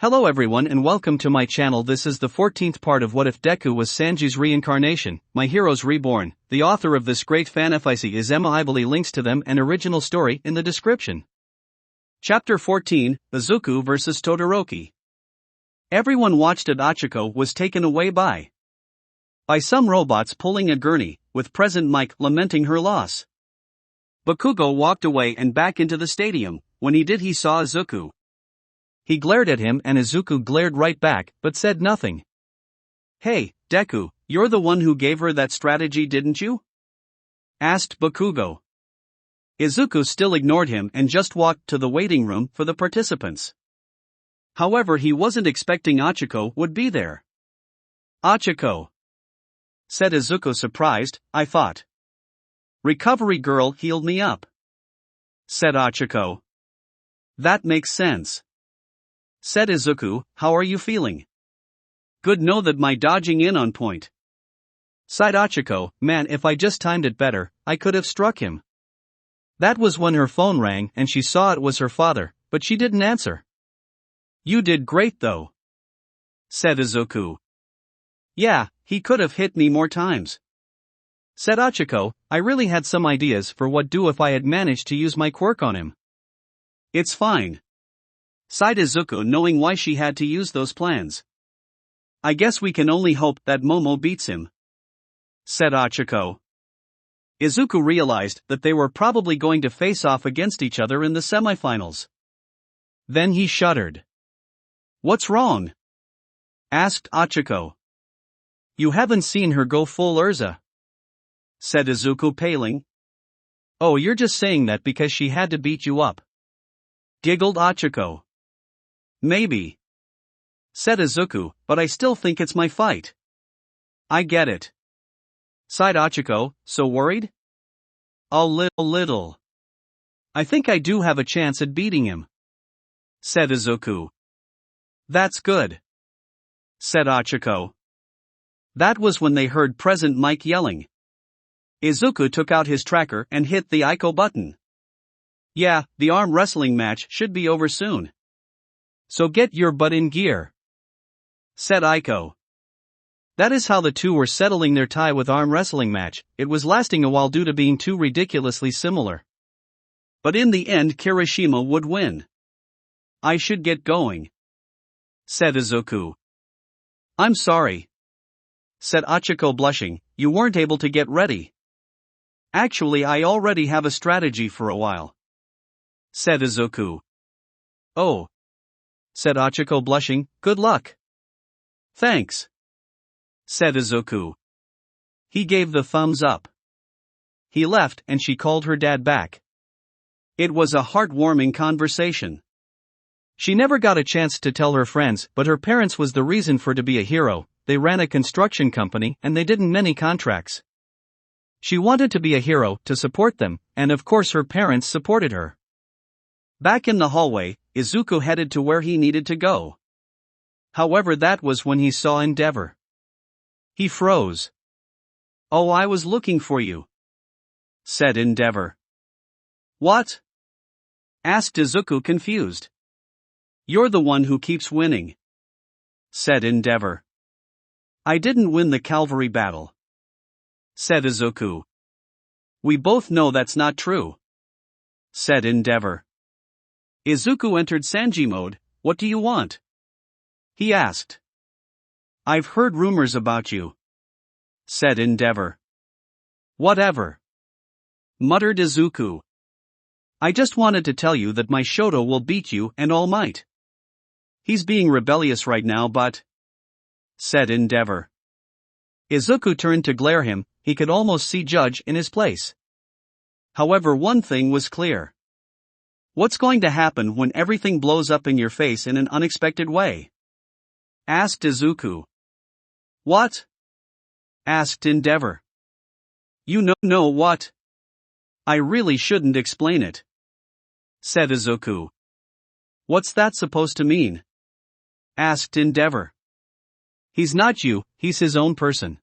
Hello everyone and welcome to my channel. This is the 14th part of What If Deku Was Sanji's Reincarnation, My Heroes Reborn. The author of this great fanfic is Emma. I will leave links to them and original story in the description. Chapter 14, Izuku vs Todoroki. Everyone watched as Achiko was taken away by some robots pulling a gurney, with present Mike lamenting her loss. Bakugo walked away and back into the stadium. When he did, he saw Izuku. He glared at him and Izuku glared right back, but said nothing. "Hey, Deku, you're the one who gave her that strategy, didn't you?" asked Bakugo. Izuku still ignored him and just walked to the waiting room for the participants. However, he wasn't expecting Achiko would be there. "Achiko," said Izuku, surprised. "I thought Recovery Girl healed me up," said Achiko. "That makes sense," said Izuku. "How are you feeling?" "Good, know that my dodging in on point," sighed Achiko. "Man, if I just timed it better, I could have struck him." That was when her phone rang and she saw it was her father, but she didn't answer. "You did great though," said Izuku. "Yeah, he could have hit me more times," said Achiko. "I really had some ideas for what do if I had managed to use my quirk on him." "It's fine," sighed Izuku, knowing why she had to use those plans. "I guess we can only hope that Momo beats him," said Achiko. Izuku realized that they were probably going to face off against each other in the semifinals. Then he shuddered. "What's wrong?" asked Achiko. "You haven't seen her go full Urza," said Izuku, paling. "Oh, you're just saying that because she had to beat you up," giggled Achiko. "Maybe," said Izuku, "but I still think it's my fight." "I get it," sighed Achiko. "So worried?" "A little. I think I do have a chance at beating him," said Izuku. "That's good," said Achiko. That was when they heard present Mike yelling. Izuku took out his tracker and hit the Ico button. "Yeah, the arm wrestling match should be over soon. So get your butt in gear," said Ico. That is how the two were settling their tie with arm wrestling match. It was lasting a while due to being too ridiculously similar. But in the end Kirishima would win. "I should get going," said Izuku. "I'm sorry," said Achiko, blushing. "You weren't able to get ready." "Actually, I already have a strategy for a while," said Izuku. "Oh," said Achiko, blushing. "Good luck." "Thanks," said Izuku. He gave the thumbs up. He left and she called her dad back. It was a heartwarming conversation. She never got a chance to tell her friends, but her parents was the reason for to be a hero. They ran a construction company and they didn't many contracts. She wanted to be a hero to support them, and of course her parents supported her. Back in the hallway, Izuku headed to where he needed to go. However, that was when he saw Endeavor. He froze. "Oh, I was looking for you," said Endeavor. "What?" asked Izuku, confused. "You're the one who keeps winning," said Endeavor. "I didn't win the cavalry battle," said Izuku. "We both know that's not true," said Endeavor. Izuku entered Sanji mode. "What do you want?" he asked. "I've heard rumors about you," said Endeavor. "Whatever," muttered Izuku. "I just wanted to tell you that my Shoto will beat you and All Might. He's being rebellious right now, but," said Endeavor. Izuku turned to glare him. He could almost see Judge in his place. However, one thing was clear. "What's going to happen when everything blows up in your face in an unexpected way?" asked Izuku. "What?" asked Endeavor. "You know what? I really shouldn't explain it," said Izuku. "What's that supposed to mean?" asked Endeavor. "He's not you, he's his own person,"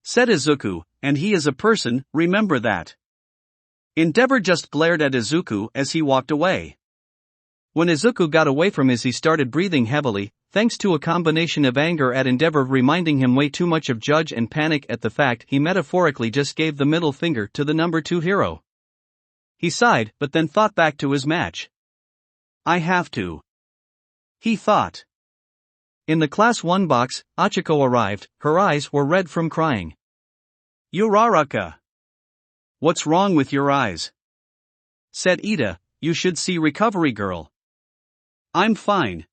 said Izuku, "and he is a person, remember that." Endeavor just glared at Izuku as he walked away. When Izuku got away from his, he started breathing heavily, thanks to a combination of anger at Endeavor reminding him way too much of Judge and panic at the fact he metaphorically just gave the middle finger to the number 2 hero. He sighed, but then thought back to his match. I have to, he thought. In the Class 1 box, Achiko arrived, her eyes were red from crying. Uraraka! What's wrong with your eyes? Said Ida, you should see Recovery Girl. I'm fine.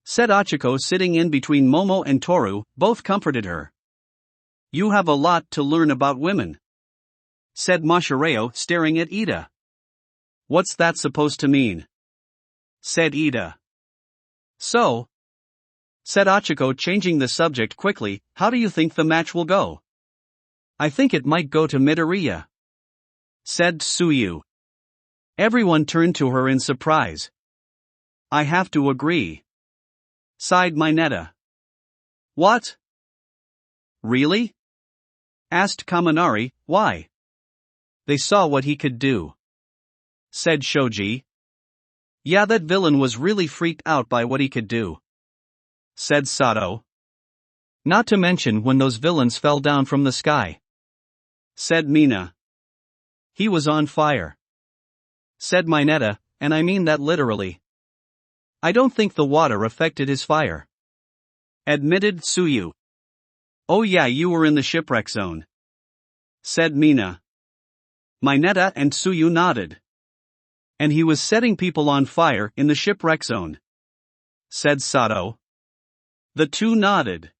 Said Achiko, sitting in between Momo and Toru, both comforted her. You have a lot to learn about women. Said Mashireo, staring at Ida. What's that supposed to mean? Said Ida. So? Said Achiko, changing the subject quickly, how do you think the match will go? I think it might go to Midoriya. Said Tsuyu. Everyone turned to her in surprise. I have to agree. Sighed Mineta. What? Really? Asked Kaminari, why? They saw what he could do. Said Shoji. Yeah, that villain was really freaked out by what he could do. Said Sato. Not to mention when those villains fell down from the sky. Said Mina. He was on fire. Said Mineta, and I mean that literally. I don't think the water affected his fire. Admitted Tsuyu. Oh yeah, you were in the shipwreck zone. Said Mina. Mineta and Tsuyu nodded. And he was setting people on fire in the shipwreck zone. Said Sato. The two nodded.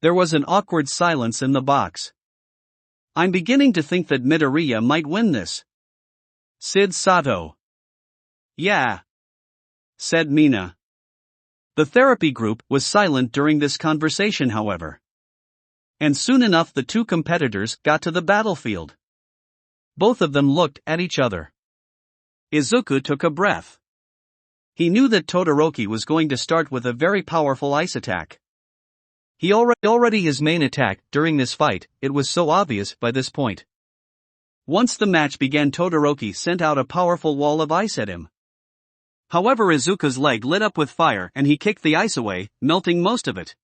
There was an awkward silence in the box. I'm beginning to think that Midoriya might win this. Said Sato. Yeah. Said Mina. The therapy group was silent during this conversation, however. And soon enough the two competitors got to the battlefield. Both of them looked at each other. Izuku took a breath. He knew that Todoroki was going to start with a very powerful ice attack. He already his main attack during this fight, it was so obvious by this point. Once the match began, Todoroki sent out a powerful wall of ice at him. However, Izuku's leg lit up with fire and he kicked the ice away, melting most of it.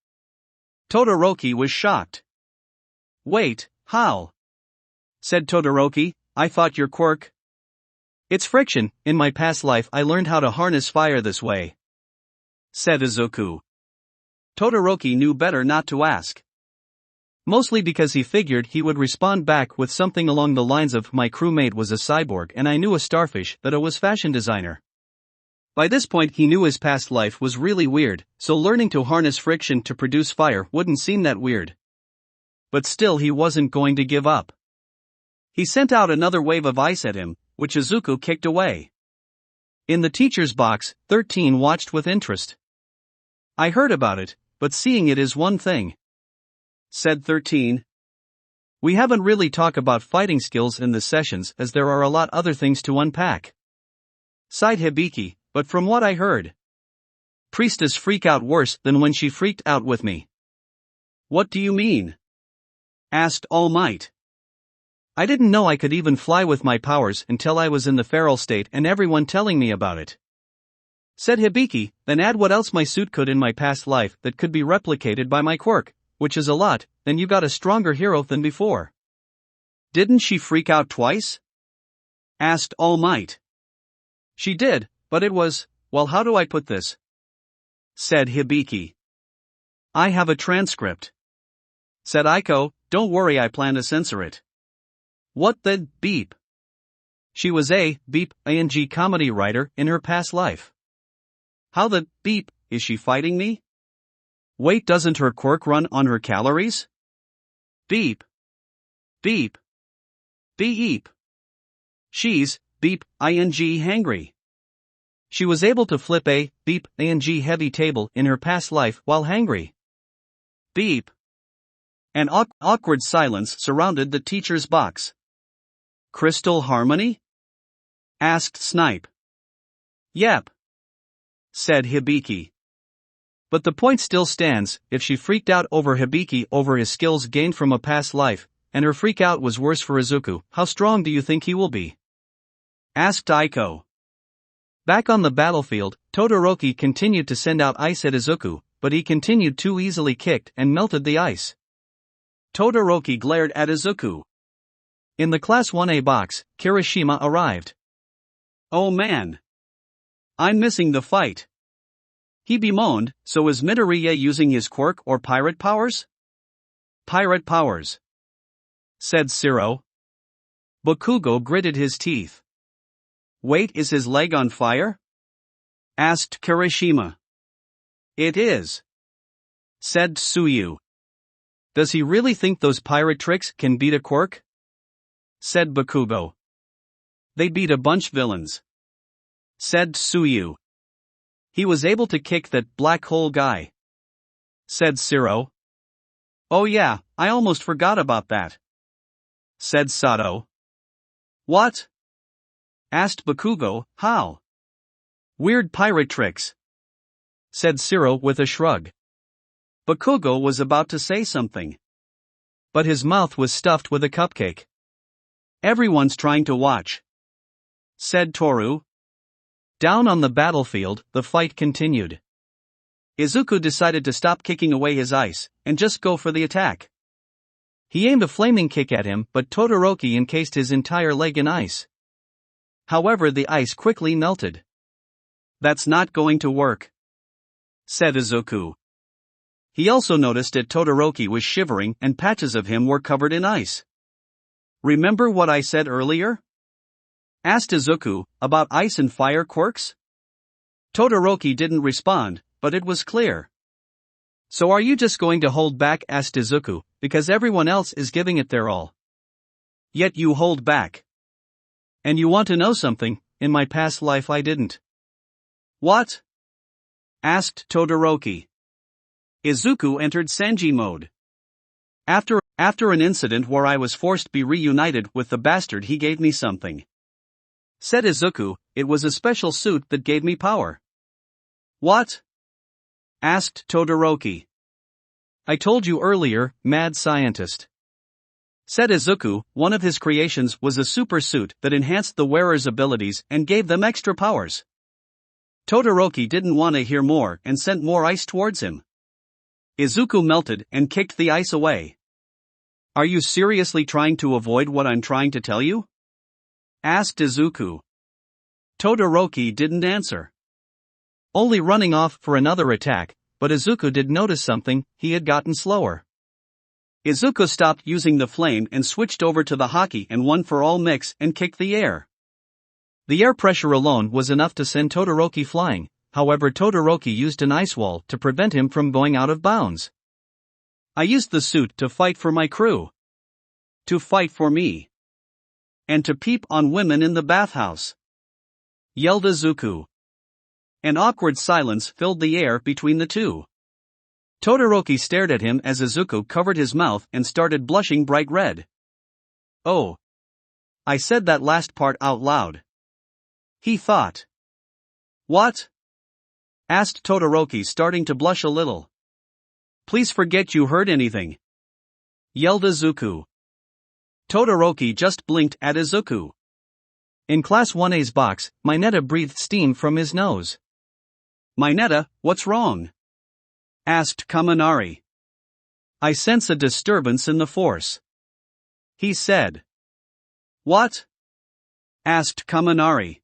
Todoroki was shocked. Wait, how? Said Todoroki, I thought your quirk. It's friction, in my past life I learned how to harness fire this way. Said Izuku. Todoroki knew better not to ask. Mostly because he figured he would respond back with something along the lines of my crewmate was a cyborg and I knew a starfish that I was fashion designer. By this point he knew his past life was really weird, so learning to harness friction to produce fire wouldn't seem that weird. But still he wasn't going to give up. He sent out another wave of ice at him, which Izuku kicked away. In the teacher's box, 13 watched with interest. I heard about it, but seeing it is one thing. Said 13. We haven't really talked about fighting skills in the sessions as there are a lot other things to unpack. Sighed Hibiki, but from what I heard, Priestess freak out worse than when she freaked out with me. What do you mean? Asked All Might. I didn't know I could even fly with my powers until I was in the feral state and everyone telling me about it. Said Hibiki, then add what else my suit could in my past life that could be replicated by my quirk, which is a lot, then you got a stronger hero than before. Didn't she freak out twice? Asked All Might. She did, but it was, well, how do I put this? Said Hibiki. I have a transcript. Said Aiko, don't worry, I plan to censor it. What the beep? She was a beep ing comedy writer in her past life. How the beep is she fighting me? Wait, doesn't her quirk run on her calories? Beep. Beep. Beep. She's beep ing hangry. She was able to flip a beep ing heavy table in her past life while hangry. Beep. An awkward silence surrounded the teacher's box. Crystal Harmony? Asked Snipe. Yep. Said Hibiki. But the point still stands, if she freaked out over Hibiki over his skills gained from a past life, and her freak out was worse for Izuku, how strong do you think he will be? Asked Aiko. Back on the battlefield, Todoroki continued to send out ice at Izuku, but he continued too easily kicked and melted the ice. Todoroki glared at Izuku. In the Class 1A box, Kirishima arrived. "Oh man! I'm missing the fight," he bemoaned. "So is Midoriya using his quirk or pirate powers?" "Pirate powers," said Zero. Bakugo gritted his teeth. "Wait, is his leg on fire?" asked Kirishima. "It is," said Tsuyu. "Does he really think those pirate tricks can beat a quirk?" said Bakugo. "They beat a bunch villains," said Tsuyu. "He was able to kick that black hole guy," said Zero. "Oh yeah, I almost forgot about that," said Sato. "What?" asked Bakugo. "How?" "Weird pirate tricks," said Zero with a shrug. Bakugo was about to say something, but his mouth was stuffed with a cupcake. "Everyone's trying to watch," said Toru. Down on the battlefield, the fight continued. Izuku decided to stop kicking away his ice, and just go for the attack. He aimed a flaming kick at him, but Todoroki encased his entire leg in ice. However, the ice quickly melted. "That's not going to work," said Izuku. He also noticed that Todoroki was shivering and patches of him were covered in ice. "Remember what I said earlier?" asked Izuku, "about ice and fire quirks?" Todoroki didn't respond, but it was clear. "So are you just going to hold back?" asked Izuku, "because everyone else is giving it their all. Yet you hold back. And you want to know something? In my past life I didn't." "What?" asked Todoroki. Izuku entered Sanji mode. After an incident where I was forced to be reunited with the bastard, he gave me something," said Izuku. "It was a special suit that gave me power." "What?" asked Todoroki. "I told you earlier, mad scientist," said Izuku. "One of his creations was a super suit that enhanced the wearer's abilities and gave them extra powers." Todoroki didn't want to hear more and sent more ice towards him. Izuku melted and kicked the ice away. "Are you seriously trying to avoid what I'm trying to tell you?" asked Izuku. Todoroki didn't answer, only running off for another attack, but Izuku did notice something: he had gotten slower. Izuku stopped using the flame and switched over to the hockey and one for all mix and kicked the air. The air pressure alone was enough to send Todoroki flying. However, Todoroki used an ice wall to prevent him from going out of bounds. "I used the suit to fight for my crew. To fight for me. And to peep on women in the bathhouse," yelled Izuku. An awkward silence filled the air between the two. Todoroki stared at him as Izuku covered his mouth and started blushing bright red. "Oh. I said that last part out loud," he thought. "What?" asked Todoroki, starting to blush a little. "Please forget you heard anything," yelled Izuku. Todoroki just blinked at Izuku. In Class 1A's box, Mineta breathed steam from his nose. "Mineta, what's wrong?" asked Kaminari. "I sense a disturbance in the force," he said. "What?" asked Kaminari.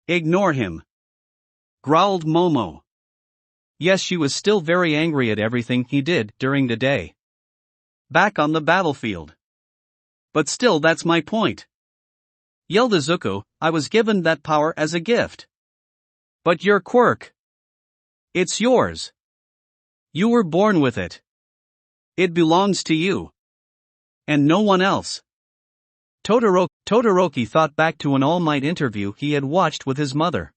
"Ignore him," growled Momo. Yes, she was still very angry at everything he did during the day. Back on the battlefield. "But still, that's my point," yelled Izuku. "I was given that power as a gift." "But your quirk. It's yours. You were born with it. It belongs to you. And no one else." Todoroki thought back to an All Might interview he had watched with his mother.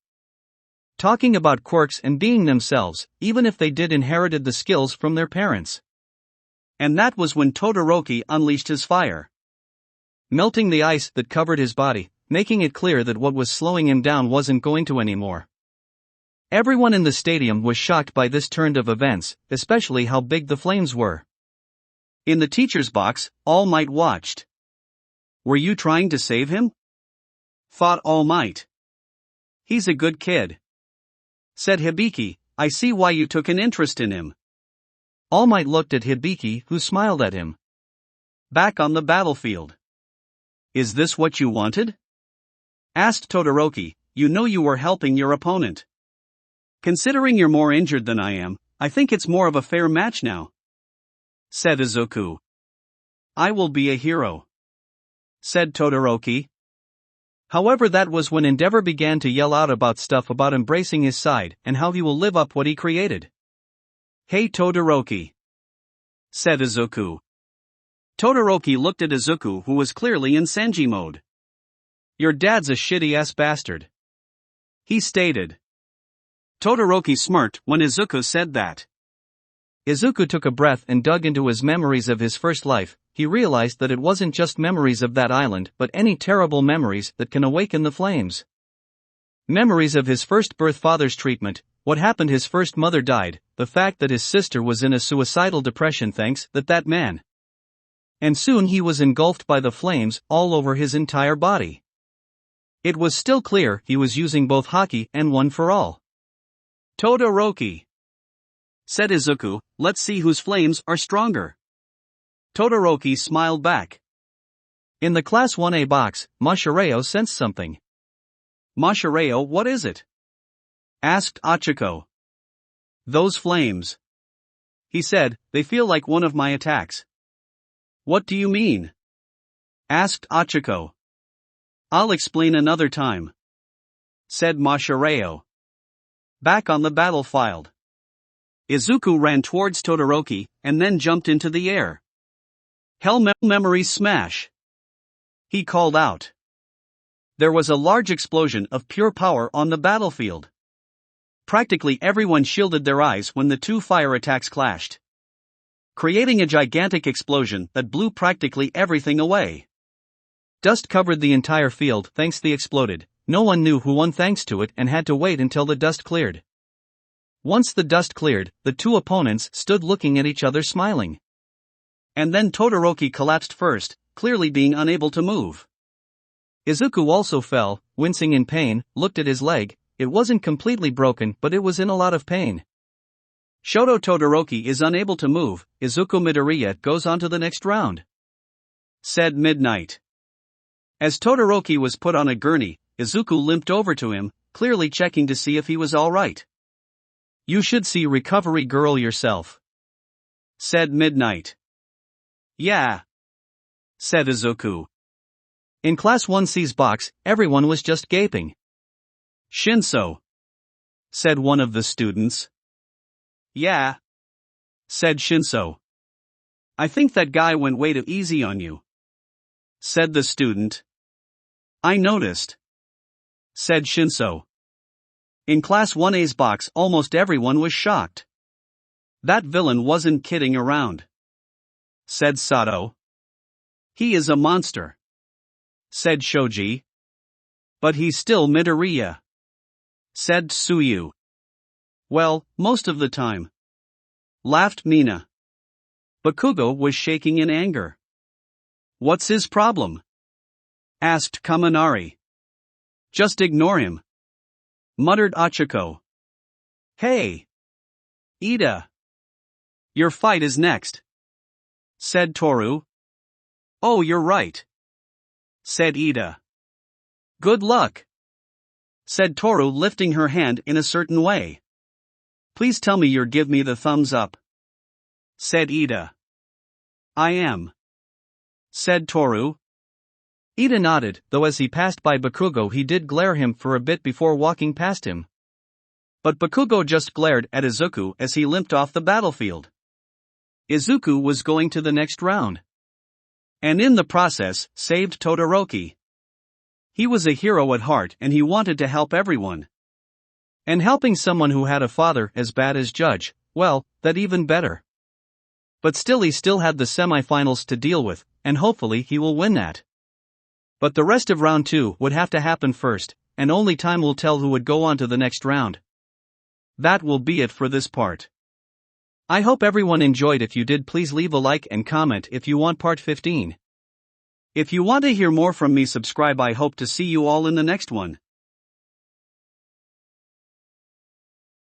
Talking about quirks and being themselves, even if they did inherited the skills from their parents. And that was when Todoroki unleashed his fire, melting the ice that covered his body, making it clear that what was slowing him down wasn't going to anymore. Everyone in the stadium was shocked by this turn of events, especially how big the flames were. In the teacher's box, All Might watched. "Were you trying to save him?" thought All Might. He's a good kid, said Hibiki. I see why you took an interest in him. All Might looked at Hibiki, who smiled at him. Back on the battlefield. Is this what you wanted? Asked Todoroki. You know you were helping your opponent. Considering you're more injured than I am, I think it's more of a fair match now, said Izuku. I will be a hero, said Todoroki. However, that was when Endeavor began to yell out about stuff about embracing his side and how he will live up what he created. Hey Todoroki, said Izuku. Todoroki looked at Izuku, who was clearly in Sanji mode. Your dad's a shitty-ass bastard, he stated. Todoroki smirked when Izuku said that. Izuku took a breath and dug into his memories of his first life. He realized that it wasn't just memories of that island, but any terrible memories that can awaken the flames. Memories of his first birth father's treatment, what happened his first mother died, the fact that his sister was in a suicidal depression thanks that man. And soon he was engulfed by the flames all over his entire body. It was still clear he was using both Haki and One for All. Todoroki, said Izuku, let's see whose flames are stronger. Todoroki smiled back. In the Class 1A box, Mashireo sensed something. Mashireo, what is it? Asked Achiko. Those flames, he said, they feel like one of my attacks. What do you mean? Asked Achiko. I'll explain another time, said Mashireo. Back on the battlefield. Izuku ran towards Todoroki, and then jumped into the air. Hell memory smash! He called out. There was a large explosion of pure power on the battlefield. Practically everyone shielded their eyes when the two fire attacks clashed, creating a gigantic explosion that blew practically everything away. Dust covered the entire field thanks the exploded. No one knew who won thanks to it and had to wait until the dust cleared. Once the dust cleared, the two opponents stood looking at each other smiling. And then Todoroki collapsed first, clearly being unable to move. Izuku also fell, wincing in pain, looked at his leg. It wasn't completely broken, but it was in a lot of pain. Shoto Todoroki is unable to move. Izuku Midoriya goes on to the next round, said Midnight. As Todoroki was put on a gurney, Izuku limped over to him, clearly checking to see if he was alright. You should see Recovery Girl yourself, said Midnight. Yeah, said Izuku. In Class 1C's box, everyone was just gaping. Shinso, said one of the students. Yeah, said Shinso. I think that guy went way too easy on you, said the student. I noticed, said Shinso. In Class 1A's box, almost everyone was shocked. That villain wasn't kidding around, said Sato. He is a monster, said Shoji. But he's still Midoriya, said Tsuyu. Well, most of the time, laughed Mina. Bakugo was shaking in anger. What's his problem? Asked Kaminari. Just ignore him, muttered Achiko. Hey, Ida. Your fight is next, said Toru. Oh, you're right, said Ida. Good luck, said Toru, lifting her hand in a certain way. Please tell me you'll give me the thumbs up, said Ida. I am, said Toru. Ida nodded, though as he passed by Bakugo he did glare him for a bit before walking past him. But Bakugo just glared at Izuku as he limped off the battlefield. Izuku was going to the next round, and in the process, saved Todoroki. He was a hero at heart and he wanted to help everyone. And helping someone who had a father as bad as Judge, well, that even better. But still he still had the semifinals to deal with, and hopefully he will win that. But the rest of round 2 would have to happen first, and only time will tell who would go on to the next round. That will be it for this part. I hope everyone enjoyed. If you did, please leave a like and comment if you want part 15. If you want to hear more from me, subscribe. I hope to see you all in the next one.